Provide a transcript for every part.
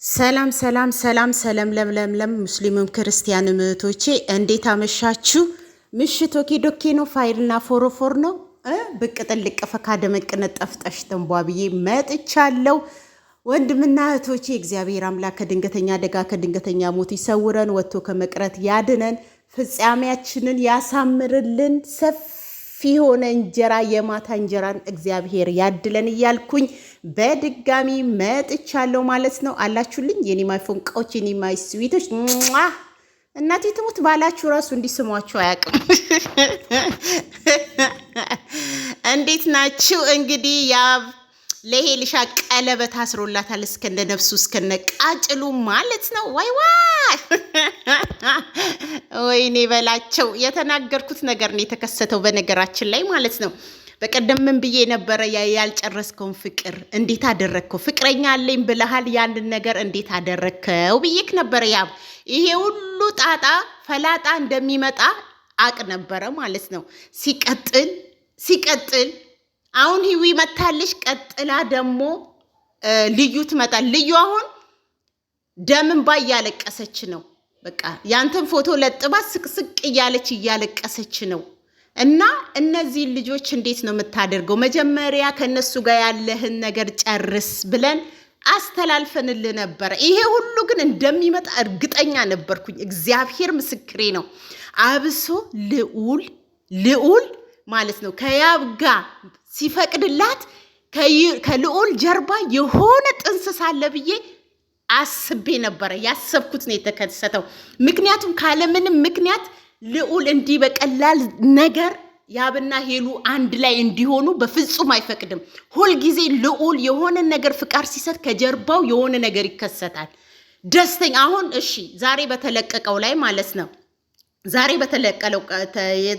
ሰላም ሰላም ሰላም ሰላም ለምለምለም ሙስሊምም ክርስቲያንም እህቶቼ እንዴት አመሻችሁ? ምሽት ኦኬ ዶኬ ነው። ፋይልና ፎሮፎር ነው። ብቅ ጥልቅ ፈካ ደመቅ ነጠፍጠሽ ተንቧ ብዬ መጥቻለሁ። ወንድምና እህቶቼ እግዚአብሔር አምላክ ከድንገተኛ አደጋ ከድንገተኛ ሞት ይሰውረን፣ ወጥቶ ከመቅረት ያድነን፣ ፍጻሜያችንን ያሳምርልን፣ ሰፊ የሆነ እንጀራ የማታ እንጀራን እግዚአብሔር ያድለን እያልኩኝ በድጋሚ መጥቻለሁ ማለት ነው። አላችሁልኝ የኔ ማይ ፎንቃዎች የኔ ማይ ስዊቶች እናቴ ትሙት ባላችሁ ራሱ እንዲስሟችሁ አያውቅም። እንዴት ናችሁ? እንግዲህ ያ ለሄልሻ ቀለበት አስሮላታል እስከነ ነፍሱ እስከነ ቃጭሉ ማለት ነው። ዋይ ወይኔ በላቸው። የተናገርኩት ነገር ነው የተከሰተው በነገራችን ላይ ማለት ነው። በቀደም ምን ብዬ ነበረ? ያልጨረስከውን ፍቅር እንዴት አደረግከው? ፍቅረኛ አለኝ ብለሃል፣ ያንን ነገር እንዴት አደረግከው ብዬክ ነበረ። ይሄ ሁሉ ጣጣ ፈላጣ እንደሚመጣ አቅ ነበረ ማለት ነው። ሲቀጥል አሁን ህዊ መታለች። ቀጥላ ደግሞ ልዩ ትመጣል። ልዩ አሁን ደምን ባ እያለቀሰች ነው። በቃ ያንተን ፎቶ ለጥባ ስቅስቅ እያለቀሰች ነው። እና እነዚህ ልጆች እንዴት ነው የምታደርገው? መጀመሪያ ከነሱ ጋር ያለህን ነገር ጨርስ ብለን አስተላልፈንልህ ነበረ። ይሄ ሁሉ ግን እንደሚመጣ እርግጠኛ ነበርኩኝ። እግዚአብሔር ምስክሬ ነው። አብሶ ልዑል ማለት ነው ከያብ ጋር ሲፈቅድላት ከልዑል ጀርባ የሆነ ጥንስስ አለ ብዬ አስቤ ነበረ። ያሰብኩት ነው የተከሰተው። ምክንያቱም ካለምንም ምክንያት ልዑል እንዲህ በቀላል ነገር ያብና ሄሉ አንድ ላይ እንዲሆኑ በፍጹም አይፈቅድም። ሁልጊዜ ልዑል የሆነ ነገር ፍቃድ ሲሰጥ ከጀርባው የሆነ ነገር ይከሰታል። ደስተኛ አሁን እሺ፣ ዛሬ በተለቀቀው ላይ ማለት ነው። ዛሬ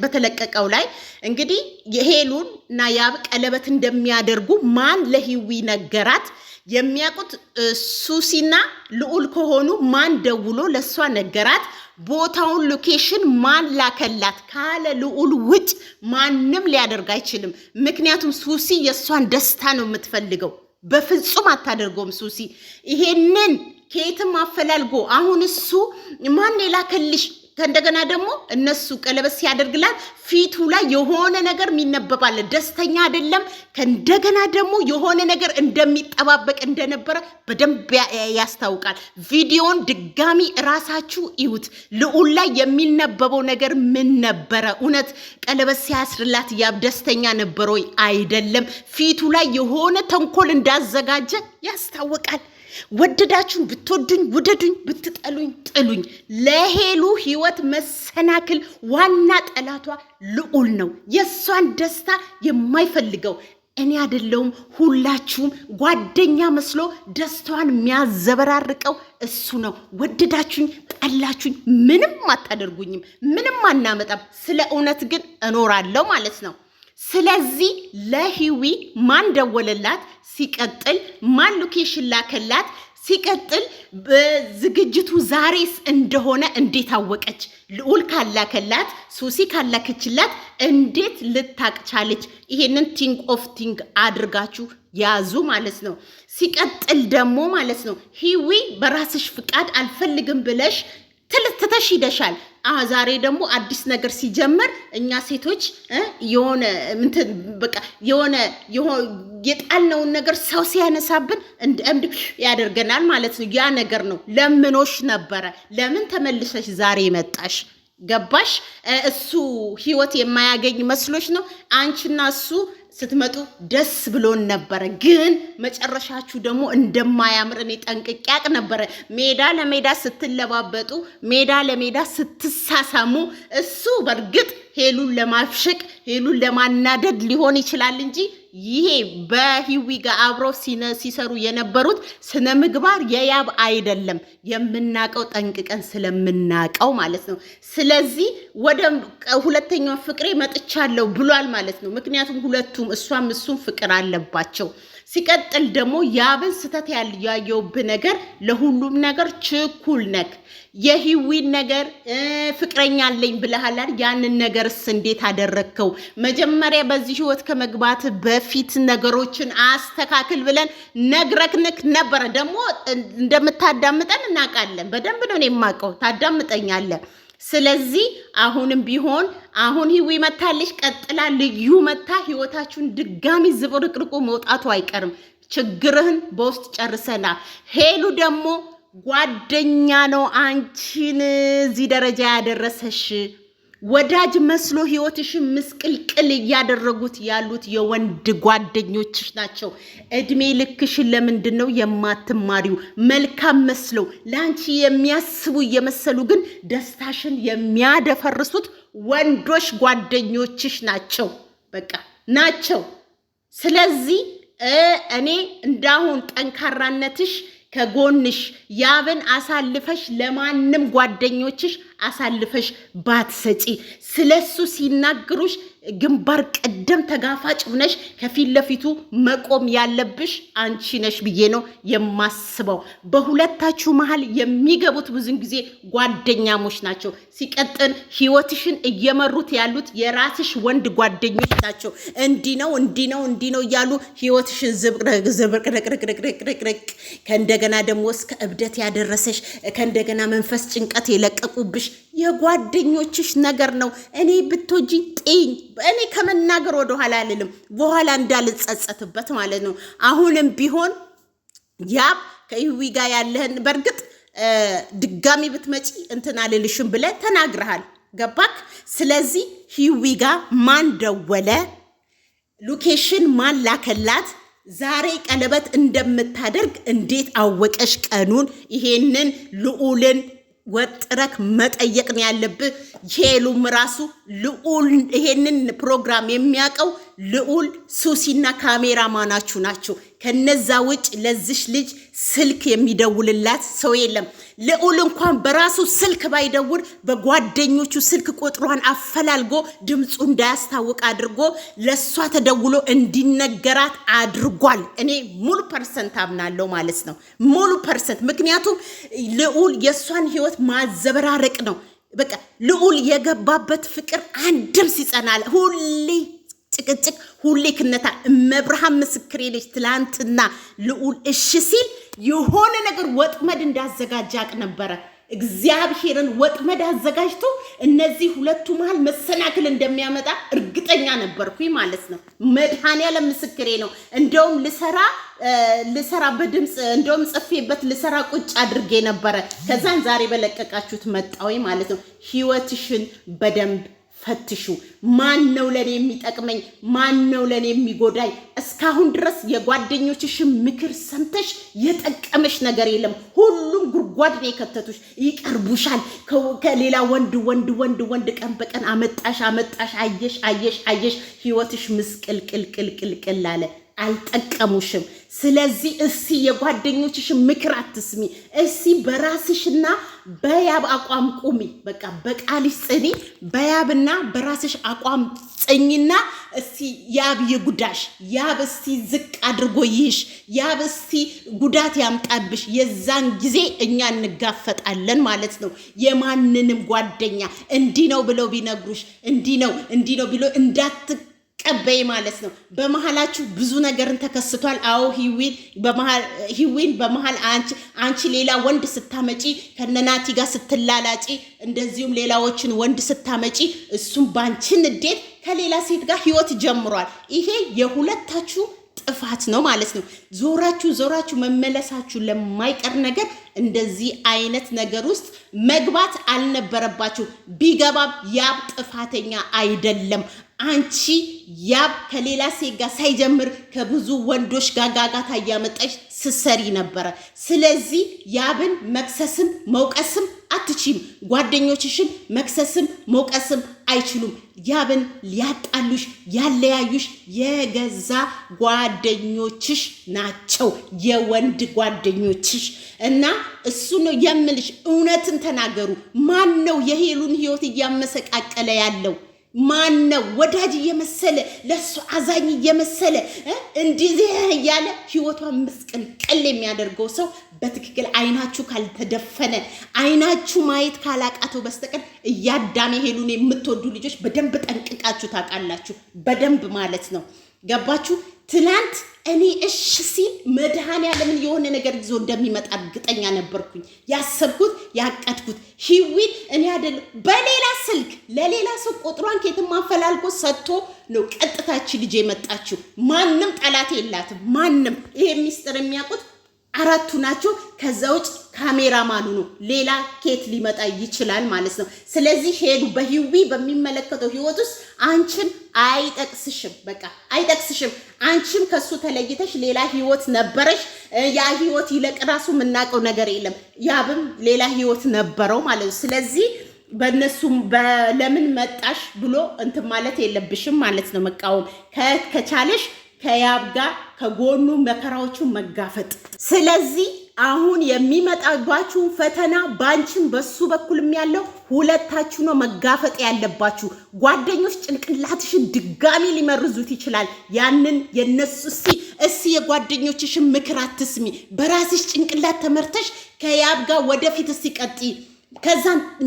በተለቀቀው ላይ እንግዲህ የሄሉን እና ያብ ቀለበት እንደሚያደርጉ ማን ለሂዊ ነገራት? የሚያውቁት ሱሲና ልዑል ከሆኑ ማን ደውሎ ለሷ ነገራት? ቦታውን ሎኬሽን ማን ላከላት? ካለ ልዑል ውጭ ማንም ሊያደርግ አይችልም። ምክንያቱም ሱሲ የሷን ደስታ ነው የምትፈልገው። በፍጹም አታደርገውም ሱሲ ይሄንን ከየትም አፈላልጎ። አሁን እሱ ማን የላከልሽ? ከእንደገና ደግሞ እነሱ ቀለበት ሲያደርግላት ፊቱ ላይ የሆነ ነገር የሚነበባል፣ ደስተኛ አይደለም። ከእንደገና ደግሞ የሆነ ነገር እንደሚጠባበቅ እንደነበረ በደንብ ያስታውቃል። ቪዲዮን ድጋሚ እራሳችሁ ይዩት። ልዑል ላይ የሚነበበው ነገር ምን ነበረ? እውነት ቀለበት ሲያስርላት ያብ ደስተኛ ነበር ወይ? አይደለም። ፊቱ ላይ የሆነ ተንኮል እንዳዘጋጀ ያስታውቃል። ወደዳችሁን ብትወዱኝ ውደዱኝ፣ ብትጠሉኝ ጥሉኝ። ለሄሉ ህይወት መሰናክል ዋና ጠላቷ ልዑል ነው። የሷን ደስታ የማይፈልገው እኔ አይደለሁም። ሁላችሁም ጓደኛ መስሎ ደስታዋን የሚያዘበራርቀው እሱ ነው። ወደዳችሁኝ ጠላችሁኝ ምንም አታደርጉኝም፣ ምንም አናመጣም። ስለ እውነት ግን እኖራለሁ ማለት ነው። ስለዚህ ለሂዊ ማን ደወለላት? ሲቀጥል ማን ሎኬሽን ላከላት? ሲቀጥል በዝግጅቱ ዛሬስ እንደሆነ እንዴት አወቀች? ልዑል ካላከላት ሱሲ ካላከችላት እንዴት ልታቅቻለች? ይሄንን ቲንግ ኦፍ ቲንግ አድርጋችሁ ያዙ ማለት ነው። ሲቀጥል ደግሞ ማለት ነው ሂዊ በራስሽ ፍቃድ አልፈልግም ብለሽ ትልትተሽ ሂደሻል። ዛሬ ደግሞ አዲስ ነገር ሲጀመር እኛ ሴቶች የሆነ እንትን በቃ የሆነ የጣልነውን ነገር ሰው ሲያነሳብን እንድ ያደርገናል ማለት ነው። ያ ነገር ነው። ለምኖሽ ነበረ። ለምን ተመልሰሽ ዛሬ መጣሽ? ገባሽ? እሱ ህይወት የማያገኝ መስሎሽ ነው? አንቺና እሱ ስትመጡ ደስ ብሎን ነበረ፣ ግን መጨረሻችሁ ደግሞ እንደማያምር እኔ ጠንቅቄ አቅ ነበረ። ሜዳ ለሜዳ ስትለባበጡ፣ ሜዳ ለሜዳ ስትሳሳሙ፣ እሱ በእርግጥ ሄሉን ለማፍሸቅ ሄሉን ለማናደድ ሊሆን ይችላል እንጂ ይሄ በሂዊ ጋር አብረው ሲሰሩ የነበሩት ስነ ምግባር የያብ አይደለም። የምናቀው ጠንቅቀን ስለምናቀው ማለት ነው። ስለዚህ ወደ ሁለተኛው ፍቅሬ መጥቻለሁ ብሏል ማለት ነው። ምክንያቱም ሁለቱም እሷም እሱም ፍቅር አለባቸው። ሲቀጥል ደግሞ ያብን ስተት ያየውብ ነገር ለሁሉም ነገር ችኩል ነክ የህዊን ነገር ፍቅረኛ አለኝ ብለሃል። ያንን ነገርስ እንዴት አደረከው? መጀመሪያ በዚህ ህይወት ከመግባት በፊት ነገሮችን አስተካክል ብለን ነግረክንክ ነበረ። ደግሞ እንደምታዳምጠን እናውቃለን። በደንብ ነው የማውቀው፣ ታዳምጠኛለህ። ስለዚህ አሁንም ቢሆን አሁን ህዊ መታለች፣ ቀጥላ ልዩ መታ ህይወታችሁን ድጋሚ ዝብርቅርቁ መውጣቱ አይቀርም። ችግርህን በውስጥ ጨርሰና ሄሉ ደግሞ ጓደኛ ነው አንቺን እዚህ ደረጃ ያደረሰሽ። ወዳጅ መስሎ ህይወትሽን ምስቅልቅል እያደረጉት ያሉት የወንድ ጓደኞችሽ ናቸው። እድሜ ልክሽን ለምንድን ነው የማትማሪው? መልካም መስለው ለአንቺ የሚያስቡ እየመሰሉ ግን ደስታሽን የሚያደፈርሱት ወንዶች ጓደኞችሽ ናቸው። በቃ ናቸው። ስለዚህ እኔ እንዳሁን ጠንካራነትሽ ከጎንሽ ያብን አሳልፈሽ ለማንም ጓደኞችሽ አሳልፈሽ ባትሰጪ ስለሱ ሲናገሩሽ ግንባር ቀደም ተጋፋጭ ሆነሽ ከፊት ለፊቱ መቆም ያለብሽ አንቺ ነሽ ብዬ ነው የማስበው። በሁለታችሁ መሃል የሚገቡት ብዙን ጊዜ ጓደኛሞች ናቸው። ሲቀጥል ህይወትሽን እየመሩት ያሉት የራስሽ ወንድ ጓደኞች ናቸው። እንዲህ ነው እያሉ ህይወትሽን ዝብርቅርቅርቅርቅርቅርቅ ከእንደገና ደግሞ እስከ እብደት ያደረሰሽ ከእንደገና መንፈስ ጭንቀት የለቀቁብሽ የጓደኞችሽ ነገር ነው። እኔ ብትወጂ ጤኝ እኔ ከመናገር ወደ ኋላ አልልም፣ በኋላ እንዳልጸጸትበት ማለት ነው። አሁንም ቢሆን ያብ ከህዊ ጋር ያለህን በርግጥ ድጋሚ ብትመጪ እንትን አልልሽም ብለህ ተናግረሃል። ገባክ? ስለዚህ ህዊ ጋር ማን ደወለ? ሎኬሽን ማን ላከላት? ዛሬ ቀለበት እንደምታደርግ እንዴት አወቀሽ ቀኑን? ይሄንን ልዑልን ወጥረክ መጠየቅ ነው ያለብህ። ሄሉም ራሱ ልዑል ይሄንን ፕሮግራም የሚያውቀው ልዑል ሱሲና ካሜራማናችሁ ናቸው። ከነዛ ውጭ ለዚሽ ልጅ ስልክ የሚደውልላት ሰው የለም። ልዑል እንኳን በራሱ ስልክ ባይደውል በጓደኞቹ ስልክ ቁጥሯን አፈላልጎ ድምፁ እንዳያስታውቅ አድርጎ ለሷ ተደውሎ እንዲነገራት አድርጓል። እኔ ሙሉ ፐርሰንት አምናለሁ ማለት ነው፣ ሙሉ ፐርሰንት። ምክንያቱም ልዑል የሷን ህይወት ማዘበራረቅ ነው። በቃ ልዑል የገባበት ፍቅር አንድም ሲጸናል ሁሌ ጭቅጭቅ ሁሌ ክነታ መብርሃን ምስክሬ ነች። ትላንትና ልዑል እሺ ሲል የሆነ ነገር ወጥመድ እንዳዘጋጃቅ ነበረ። እግዚአብሔርን ወጥመድ አዘጋጅቶ እነዚህ ሁለቱ መሃል መሰናክል እንደሚያመጣ እርግጠኛ ነበርኩኝ ማለት ነው። መድኃኔዓለም ምስክሬ ነው። እንደውም ልሰራ በድምጽ እንደውም ጽፌበት ልሰራ ቁጭ አድርጌ ነበረ። ከዛን ዛሬ በለቀቃችሁት መጣው ማለት ነው። ህይወትሽን በደንብ ፈትሹ። ማን ነው ለኔ የሚጠቅመኝ? ማን ነው ለኔ የሚጎዳኝ? እስካሁን ድረስ የጓደኞችሽን ምክር ሰምተሽ የጠቀመሽ ነገር የለም። ሁሉም ጉድጓድ ነው የከተቱሽ። ይቀርቡሻል። ከሌላ ወንድ ቀን በቀን አመጣሽ አየሽ። ህይወትሽ ምስቅልቅልቅልቅል አለ። አልጠቀሙሽም። ስለዚህ እስቲ የጓደኞችሽን ምክር አትስሚ። እስቲ በራስሽና በያብ አቋም ቁሚ። በቃ በቃልሽ ጽኒ። በያብና በራስሽ አቋም ጽኝና እስቲ ያብ ይጉዳሽ። ያብ እስቲ ዝቅ አድርጎ ይሽ። ያብ እስቲ ጉዳት ያምጣብሽ። የዛን ጊዜ እኛ እንጋፈጣለን ማለት ነው። የማንንም ጓደኛ እንዲህ ነው ብለው ቢነግሩሽ እንዲህ ነው ብሎ ቀበይ ማለት ነው። በመሃላችሁ ብዙ ነገርን ተከስቷል። አዎ ሂዊን በመሃል አንቺ ሌላ ወንድ ስታመጪ ከነናቲ ጋር ስትላላጪ እንደዚሁም ሌላዎችን ወንድ ስታመጪ እሱም ባንቺን እንዴት ከሌላ ሴት ጋር ህይወት ጀምሯል። ይሄ የሁለታችሁ ጥፋት ነው ማለት ነው። ዞራችሁ መመለሳችሁ ለማይቀር ነገር እንደዚህ አይነት ነገር ውስጥ መግባት አልነበረባችሁ። ቢገባም ያብ ጥፋተኛ አይደለም። አንቺ ያብ ከሌላ ሴት ጋር ሳይጀምር ከብዙ ወንዶች ጋጋታ እያመጣች ስትሰሪ ነበረ። ስለዚህ ያብን መክሰስም መውቀስም አትችይም። ጓደኞችሽን መክሰስም መውቀስም አይችሉም። ያብን ሊያጣሉሽ ያለያዩሽ የገዛ ጓደኞችሽ ናቸው፣ የወንድ ጓደኞችሽ። እና እሱ ነው የምልሽ። እውነትን ተናገሩ። ማን ነው የሄሉን ህይወት እያመሰቃቀለ ያለው? ማነው ወዳጅ እየመሰለ ለሱ አዛኝ እየመሰለ እንደዚህ ያለ ህይወቷን ምስቅልቅል የሚያደርገው ሰው በትክክል አይናችሁ ካልተደፈነ አይናችሁ ማየት ካላቃተው በስተቀር እያዳሜ ሄሉን የምትወዱ ልጆች በደንብ ጠንቅቃችሁ ታውቃላችሁ። በደንብ ማለት ነው። ገባችሁ? ትላንት እኔ እሺ ሲል መድኃኒዓለምን የሆነ ነገር ይዞ እንደሚመጣ እርግጠኛ ነበርኩኝ። ያሰብኩት ያቀድኩት ሂዊን እኔ አይደለም በሌላ ስልክ ለሌላ ሰው ቁጥሯን ከየትም አፈላልጎ ሰጥቶ ነው ቀጥታች ልጅ የመጣችው። ማንም ጠላት የላትም። ማንም ይሄ ሚስጥር የሚያውቁት አራቱ ናቸው። ከዛ ውጭ ካሜራማኑ ነው። ሌላ ኬት ሊመጣ ይችላል ማለት ነው። ስለዚህ ሄሉ በሂዊ በሚመለከተው ህይወት ውስጥ አንቺን አይጠቅስሽም። በቃ አይጠቅስሽም። አንቺም ከሱ ተለይተሽ ሌላ ህይወት ነበረሽ። ያ ህይወት ይለቅ ራሱ የምናውቀው ነገር የለም። ያብም ሌላ ህይወት ነበረው ማለት ነው። ስለዚህ በእነሱም ለምን መጣሽ ብሎ እንትን ማለት የለብሽም ማለት ነው። መቃወም ከቻለሽ ከያብ ጋር ከጎኑ መከራዎቹን መጋፈጥ። ስለዚህ አሁን የሚመጣባችሁ ፈተና ባንቺም በሱ በኩልም ያለው ሁለታችሁ ነው መጋፈጥ ያለባችሁ። ጓደኞች ጭንቅላትሽን ድጋሚ ሊመርዙት ይችላል። ያንን የነሱ እስቲ የጓደኞችሽን ምክር አትስሚ። በራስሽ ጭንቅላት ተመርተሽ ከያብ ጋር ወደፊት እስቲ ቀጥይ። ከዛ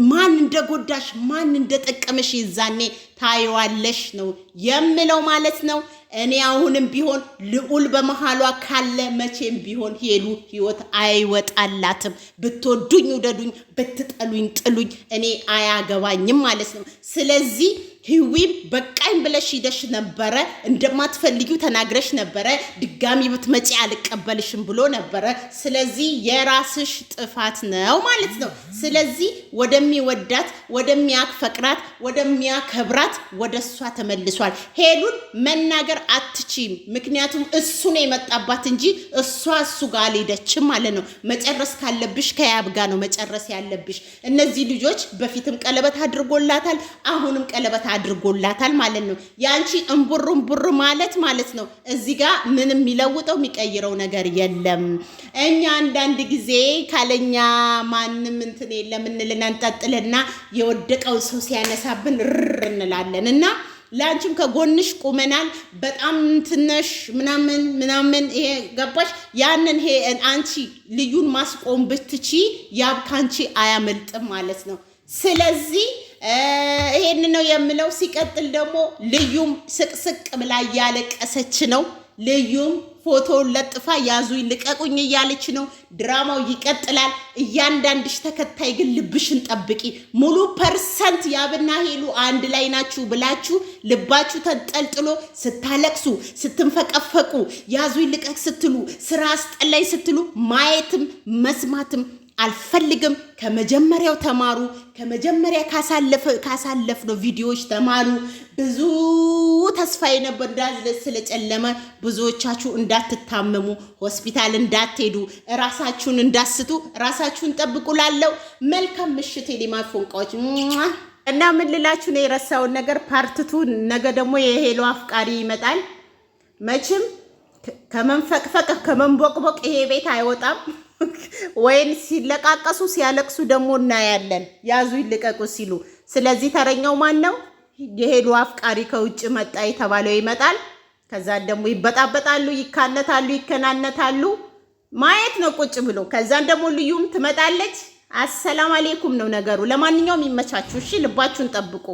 ማን እንደጎዳሽ ማን እንደጠቀመሽ ይዛኔ ታይዋለሽ ነው የምለው ማለት ነው። እኔ አሁንም ቢሆን ልዑል በመሃሏ ካለ መቼም ቢሆን ሄሉ ህይወት አይወጣላትም። ብትወዱኝ ውደዱኝ፣ ብትጠሉኝ ጥሉኝ፣ እኔ አያገባኝም ማለት ነው። ስለዚህ ሂዊም በቃኝ ብለሽ ሂደሽ ነበረ፣ እንደማትፈልጊው ተናግረሽ ነበረ። ድጋሚ ብትመጪ አልቀበልሽም ብሎ ነበረ። ስለዚህ የራስሽ ጥፋት ነው ማለት ነው። ስለዚህ ወደሚወዳት ወደሚያፈቅራት ወደሚያከብራት ወደሷ ተመልሷል። ሄሉን መናገር አትችይም። ምክንያቱም እሱ ነው የመጣባት እንጂ እሱ ጋር አልሄደችም ማለት ነው። መጨረስ ካለብሽ ከያብ ጋር ነው መጨረስ ያለብሽ። እነዚህ ልጆች በፊትም ቀለበት አድርጎላታል፣ አሁንም ቀለበት አድርጎላታል ማለት ነው። ያንቺ እንቡር ማለት ነው። እዚህ ጋር ምንም የሚለውጠው የሚቀይረው ነገር የለም። እኛ አንዳንድ ጊዜ ካለኛ ማንም እንትን የለም እንልና እንጠጥልና የወደቀው ሰው ሲያነሳብን እንላለን እና ላንቺም ከጎንሽ ቁመናል። በጣም ትነሽ ምናምን ይሄ ገባሽ? ያንን ይሄ አንቺ ልዩን ማስቆም ብትቺ ያብ ካንቺ አያመልጥም ማለት ነው። ስለዚህ ይሄን ነው የምለው። ሲቀጥል ደግሞ ልዩም ስቅስቅ ብላ እያለቀሰች ነው። ልዩም ፎቶውን ለጥፋ ያዙኝ ልቀቁኝ እያለች ነው። ድራማው ይቀጥላል። እያንዳንድሽ ተከታይ ግን ልብሽን ጠብቂ። ሙሉ ፐርሰንት ያብና ሄሉ አንድ ላይ ናችሁ ብላችሁ ልባችሁ ተንጠልጥሎ ስታለቅሱ፣ ስትንፈቀፈቁ፣ ያዙኝ ልቀቅ ስትሉ፣ ስራ አስጠላይ ስትሉ ማየትም መስማትም አልፈልግም። ከመጀመሪያው ተማሩ። ከመጀመሪያ ካሳለፍነው ቪዲዮዎች ተማሩ። ብዙ ተስፋ የነበር ስለጨለመ ብዙዎቻችሁ እንዳትታመሙ፣ ሆስፒታል እንዳትሄዱ፣ ራሳችሁን እንዳስቱ፣ ራሳችሁን ጠብቁላለው። መልካም ምሽት የሊማ ፎንቃዎች እና ምን ልላችሁ ነው የረሳውን ነገር ፓርትቱ። ነገ ደግሞ የሄሉ አፍቃሪ ይመጣል። መቼም ከመንፈቅፈቅ ከመንቦቅቦቅ ይሄ ቤት አይወጣም። ወይን ሲለቃቀሱ ሲያለቅሱ ደግሞ እናያለን፣ ያዙ ይልቀቁ ሲሉ። ስለዚህ ተረኛው ማን ነው? የሄሉ አፍቃሪ ከውጭ መጣ የተባለው ይመጣል። ከዛ ደግሞ ይበጣበጣሉ፣ ይካነታሉ፣ ይከናነታሉ። ማየት ነው ቁጭ ብሎ። ከዛን ደግሞ ልዩም ትመጣለች። አሰላም አለይኩም ነው ነገሩ። ለማንኛውም ይመቻችሁ። እሺ፣ ልባችሁን ጠብቁ።